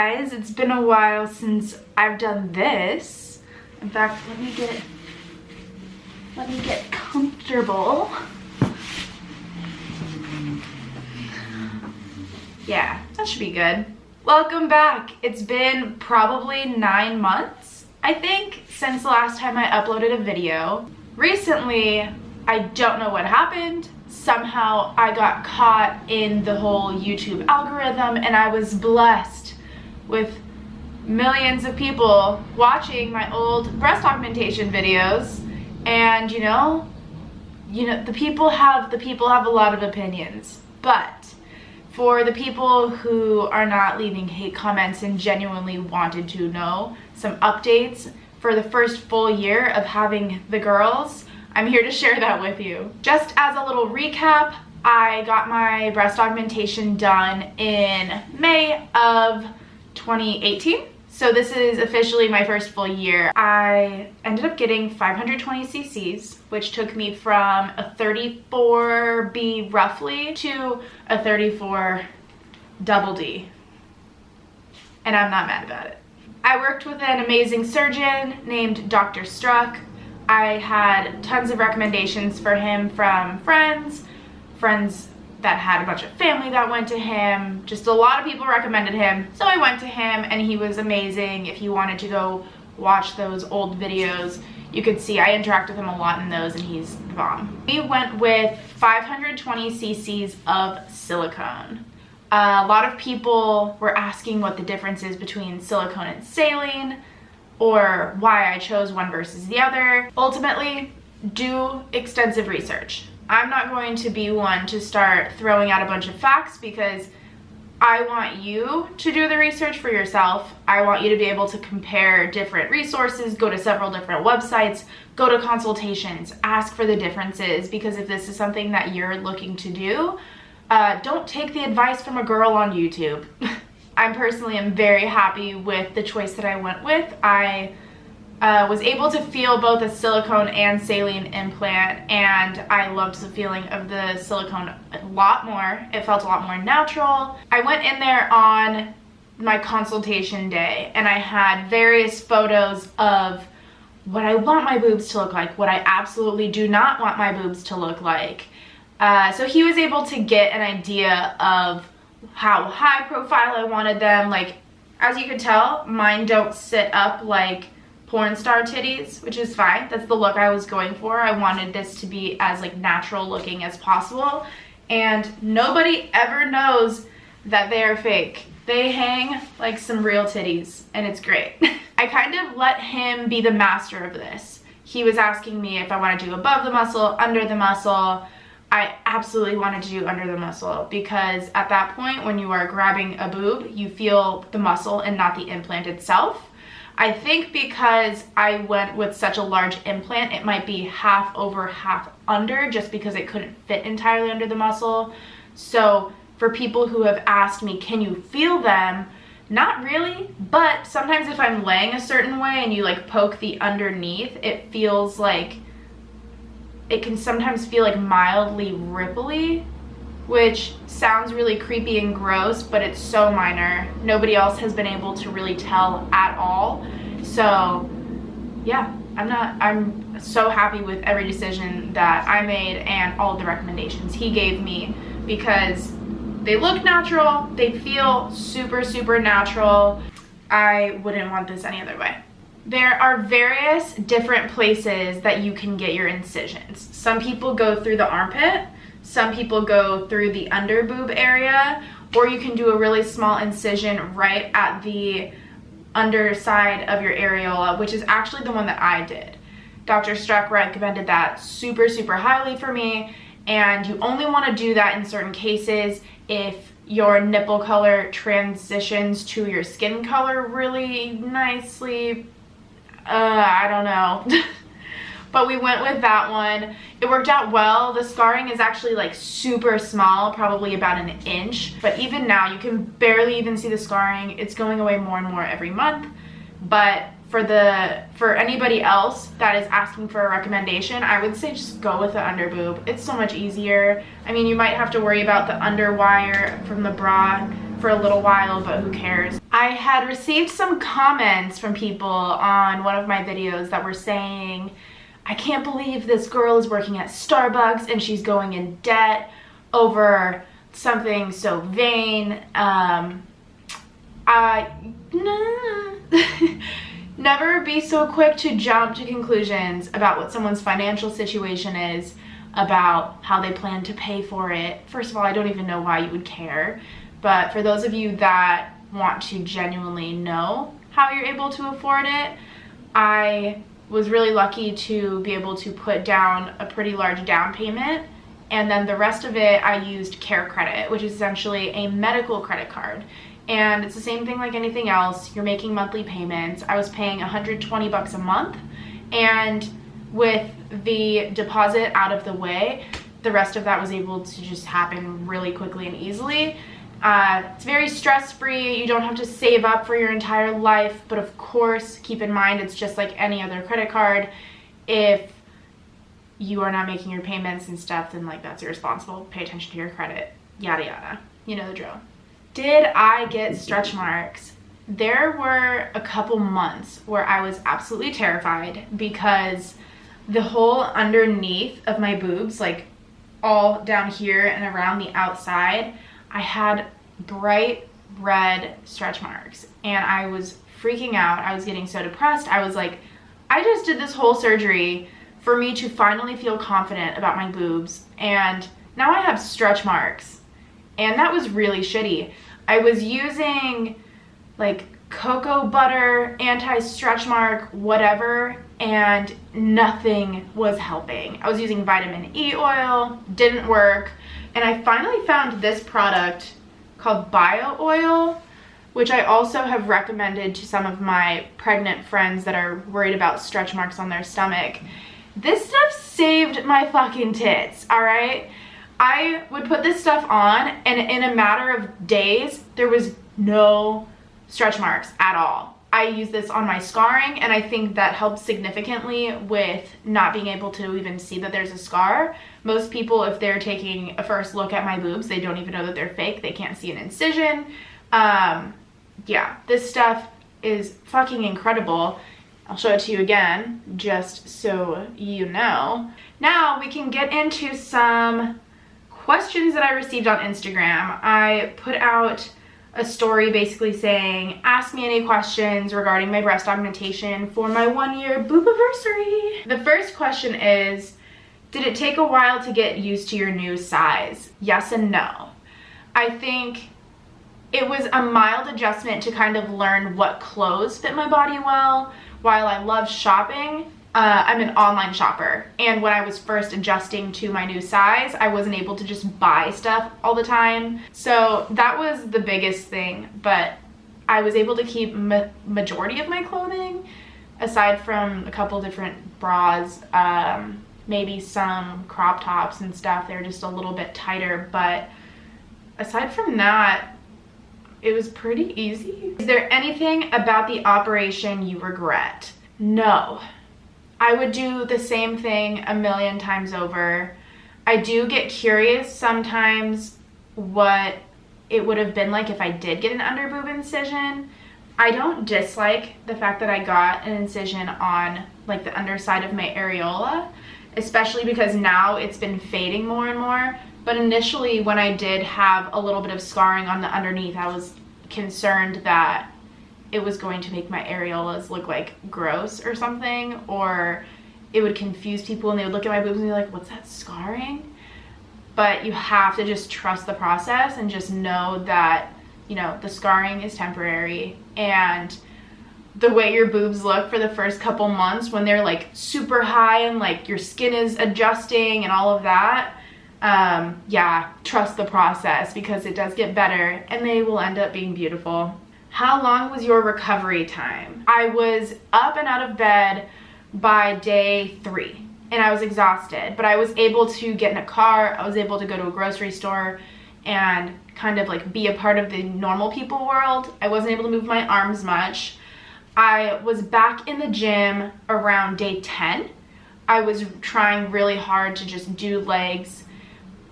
guys, it's been a while since I've done this. In fact, let me get comfortable. Yeah, that should be good. Welcome back. It's been probably 9 months, I think, since the last time I uploaded a video. Recently, I don't know what happened. Somehow I got caught in the whole YouTube algorithm and I was blessed with millions of people watching my old breast augmentation videos. And you know, the people have a lot of opinions, but for the people who are not leaving hate comments and genuinely wanted to know some updates for the first full year of having the girls, I'm here to share that with you. Just as a little recap, I got my breast augmentation done in May of 2018. So this is officially my first full year. I ended up getting 520 cc's, which took me from a 34B roughly to a 34 double D. And I'm not mad about it. I worked with an amazing surgeon named Dr. Struck. I had tons of recommendations for him from friends that had a bunch of family that went to him. Just a lot of people recommended him, so I went to him and he was amazing. If you wanted to go watch those old videos, you could see I interact with him a lot in those and he's the bomb. We went with 520 cc's of silicone. A lot of people were asking what the difference is between silicone and saline, or why I chose one versus the other. Ultimately, do extensive research. I'm not going to be one to start throwing out a bunch of facts because I want you to do the research for yourself. I want you to be able to compare different resources, go to several different websites, go to consultations, ask for the differences, because if this is something that you're looking to do, don't take the advice from a girl on YouTube. I personally am very happy with the choice that I went with. I was able to feel both a silicone and saline implant, and I loved the feeling of the silicone a lot more. It felt a lot more natural. I went in there on my consultation day and I had various photos of what I want my boobs to look like, what I absolutely do not want my boobs to look like. So he was able to get an idea of how high profile I wanted them. Like, as you can tell, mine don't sit up like porn star titties, which is fine. That's the look I was going for. I wanted this to be as like natural looking as possible, and nobody ever knows that they are fake. They hang like some real titties and it's great. I kind of let him be the master of this. He was asking me if I want to do above the muscle, under the muscle. I absolutely wanted to do under the muscle because at that point when you are grabbing a boob, you feel the muscle and not the implant itself. I think because I went with such a large implant, it might be half over, half under, just because it couldn't fit entirely under the muscle. So for people who have asked me, can you feel them? Not really, but sometimes if I'm laying a certain way and you like poke the underneath, it feels like, it can sometimes feel like mildly ripply, which sounds really creepy and gross, but it's so minor. Nobody else has been able to really tell at all. So yeah, I'm so happy with every decision that I made and all of the recommendations he gave me, because they look natural, they feel super, super natural. I wouldn't want this any other way. There are various different places that you can get your incisions. Some people go through the armpit, some people go through the under boob area, or you can do a really small incision right at the underside of your areola, which is actually the one that I did. Dr. Struck recommended that super, super highly for me, and you only want to do that in certain cases if your nipple color transitions to your skin color really nicely. I don't know. But we went with that one. It worked out well. The scarring is actually like super small, probably about an inch. But even now, you can barely even see the scarring. It's going away more and more every month. But for anybody else that is asking for a recommendation, I would say just go with the under boob. It's so much easier. I mean, you might have to worry about the under wire from the bra for a little while, but who cares? I had received some comments from people on one of my videos that were saying, I can't believe this girl is working at Starbucks and she's going in debt over something so vain. Never be so quick to jump to conclusions about what someone's financial situation is, about how they plan to pay for it. First of all, I don't even know why you would care. But for those of you that want to genuinely know how you're able to afford it, I was really lucky to be able to put down a pretty large down payment, and then the rest of it I used Care Credit, which is essentially a medical credit card. And it's the same thing like anything else. You're making monthly payments. I was paying $120 a month, and with the deposit out of the way, the rest of that was able to just happen really quickly and easily. It's very stress-free. You don't have to save up for your entire life, but of course, keep in mind it's just like any other credit card. If you are not making your payments and stuff, then like that's irresponsible. Pay attention to your credit, yada yada. You know the drill. Did I get stretch marks? There were a couple months where I was absolutely terrified because the whole underneath of my boobs, like all down here and around the outside, I had bright red stretch marks and I was freaking out. I was getting so depressed. I was like, I just did this whole surgery for me to finally feel confident about my boobs, and now I have stretch marks, and that was really shitty. I was using like cocoa butter, anti-stretch mark, whatever, and nothing was helping. I was using vitamin E oil, didn't work. And I finally found this product called Bio Oil, which I also have recommended to some of my pregnant friends that are worried about stretch marks on their stomach. This stuff saved my fucking tits, all right? I would put this stuff on, and in a matter of days, there was no stretch marks at all. I use this on my scarring, and I think that helps significantly with not being able to even see that there's a scar. Most people, if they're taking a first look at my boobs, they don't even know that they're fake. They can't see an incision. Yeah, this stuff is fucking incredible. I'll show it to you again, just so you know. Now we can get into some questions that I received on Instagram. I put out a story basically saying, ask me any questions regarding my breast augmentation for my 1-year Boobaversary. The first question is, did it take a while to get used to your new size? Yes and no. I think it was a mild adjustment to kind of learn what clothes fit my body well. While I love shopping, I'm an online shopper, and when I was first adjusting to my new size, I wasn't able to just buy stuff all the time. So that was the biggest thing, but I was able to keep majority of my clothing, aside from a couple different bras, maybe some crop tops and stuff. They're just a little bit tighter, but aside from that, it was pretty easy. Is there anything about the operation you regret? No. I would do the same thing a million times over. I do get curious sometimes what it would have been like if I did get an underboob incision. I don't dislike the fact that I got an incision on like the underside of my areola, especially because now it's been fading more and more. But initially when I did have a little bit of scarring on the underneath, I was concerned that it was going to make my areolas look like gross or something, or it would confuse people and they would look at my boobs and be like, what's that scarring? But you have to just trust the process and just know that, you know, the scarring is temporary, and the way your boobs look for the first couple months when they're like super high and like your skin is adjusting and all of that, yeah, trust the process because it does get better and they will end up being beautiful. How long was your recovery time? I was up and out of bed by day 3 and I was exhausted, but I was able to get in a car. I was able to go to a grocery store and kind of like be a part of the normal people world. I wasn't able to move my arms much. I was back in the gym around day 10. I was trying really hard to just do legs.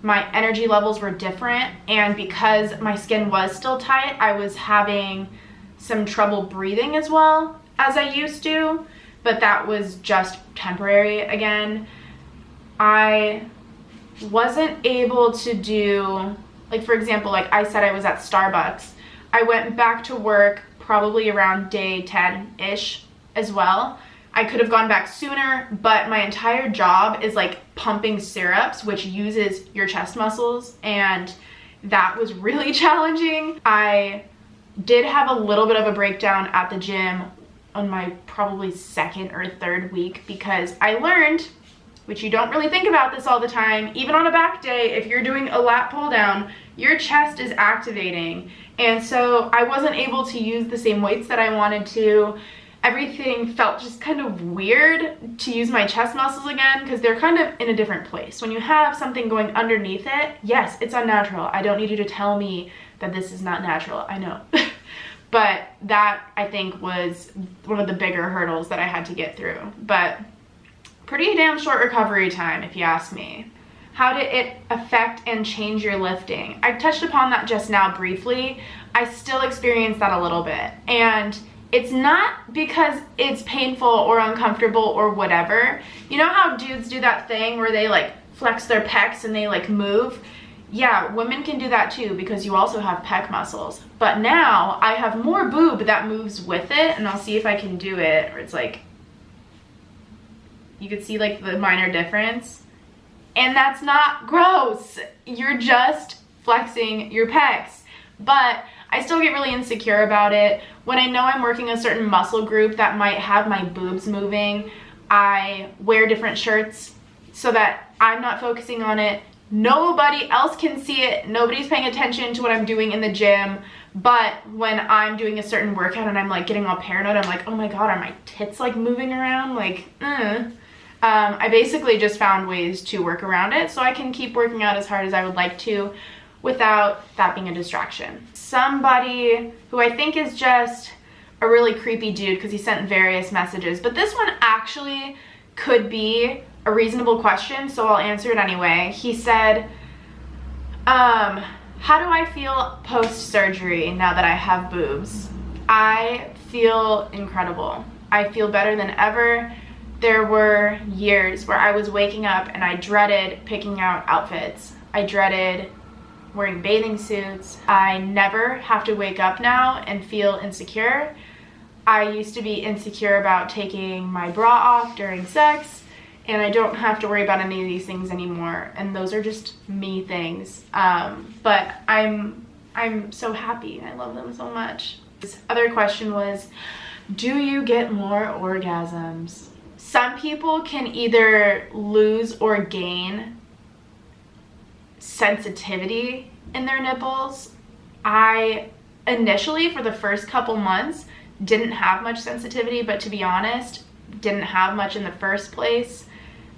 My energy levels were different, and because my skin was still tight, I was having some trouble breathing as well as I used to, but that was just temporary again. I wasn't able to do, like for example, like I said I was at Starbucks. I went back to work probably around day 10-ish as well. I could have gone back sooner, but my entire job is like pumping syrups, which uses your chest muscles, and that was really challenging. I did have a little bit of a breakdown at the gym on my probably second or third week because I learned, which you don't really think about this all the time, even on a back day, if you're doing a lat pull down, your chest is activating. And so I wasn't able to use the same weights that I wanted to. Everything felt just kind of weird to use my chest muscles again because they're kind of in a different place. When you have something going underneath it, yes, it's unnatural. I don't need you to tell me that this is not natural. I know. But that, I think, was one of the bigger hurdles that I had to get through. But pretty damn short recovery time, if you ask me. How did it affect and change your lifting? I touched upon that just now briefly. I still experience that a little bit. And it's not because it's painful or uncomfortable or whatever. You know how dudes do that thing where they like flex their pecs and they like move? Yeah, women can do that too because you also have pec muscles. But now I have more boob that moves with it, and I'll see if I can do it, or it's like, you can see like the minor difference. And that's not gross. You're just flexing your pecs. But I still get really insecure about it. When I know I'm working a certain muscle group that might have my boobs moving, I wear different shirts so that I'm not focusing on it. Nobody else can see it. Nobody's paying attention to what I'm doing in the gym. But when I'm doing a certain workout and I'm like getting all paranoid, I'm like, oh my God, are my tits like moving around? Like, I basically just found ways to work around it so I can keep working out as hard as I would like to without that being a distraction. Somebody who I think is just a really creepy dude because he sent various messages, but this one actually could be a reasonable question, so I'll answer it anyway. He said, how do I feel post-surgery now that I have boobs? I feel incredible. I feel better than ever. There were years where I was waking up and I dreaded picking out outfits. I dreaded wearing bathing suits. I never have to wake up now and feel insecure. I used to be insecure about taking my bra off during sex, and I don't have to worry about any of these things anymore. And those are just me things. But I'm so happy. I love them so much. This other question was, do you get more orgasms? Some people can either lose or gain sensitivity in their nipples. I initially, for the first couple months, didn't have much sensitivity, but to be honest, didn't have much in the first place.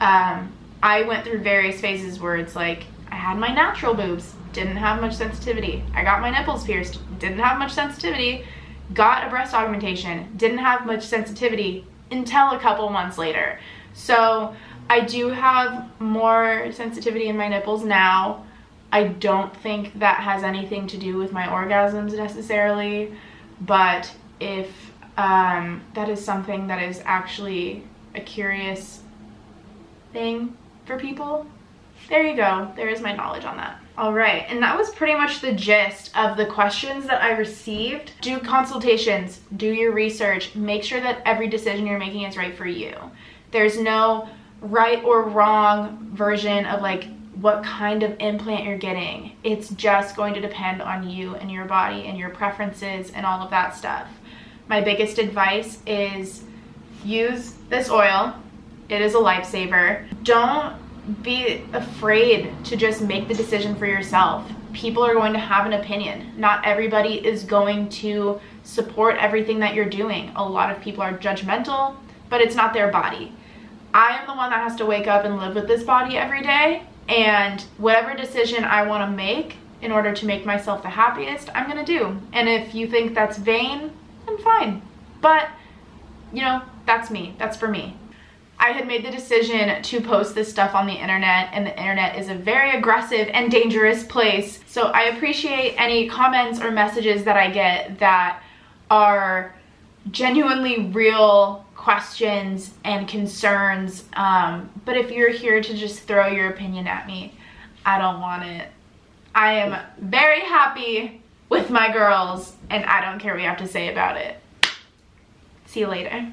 I went through various phases where it's like, I had my natural boobs, didn't have much sensitivity. I got my nipples pierced, didn't have much sensitivity. Got a breast augmentation, didn't have much sensitivity until a couple months later. So I do have more sensitivity in my nipples now. I don't think that has anything to do with my orgasms necessarily, but if that is something that is actually a curious thing for people, there you go. There is my knowledge on that. All right, and that was pretty much the gist of the questions that I received. Do consultations, do your research, make sure that every decision you're making is right for you. There's no right or wrong version of like what kind of implant you're getting. It's just going to depend on you and your body and your preferences and all of that stuff. My biggest advice is use this oil. It is a lifesaver. Don't be afraid to just make the decision for yourself. People are going to have an opinion. Not everybody is going to support everything that you're doing. A lot of people are judgmental, but it's not their body. I am the one that has to wake up and live with this body every day, and whatever decision I want to make in order to make myself the happiest, I'm gonna do. And if you think that's vain, then fine. But, you know, that's me. That's for me. I had made the decision to post this stuff on the internet, and the internet is a very aggressive and dangerous place. So I appreciate any comments or messages that I get that are genuinely real questions and concerns, but if you're here to just throw your opinion at me, I don't want it. I am very happy with my girls, and I don't care what you have to say about it. See you later.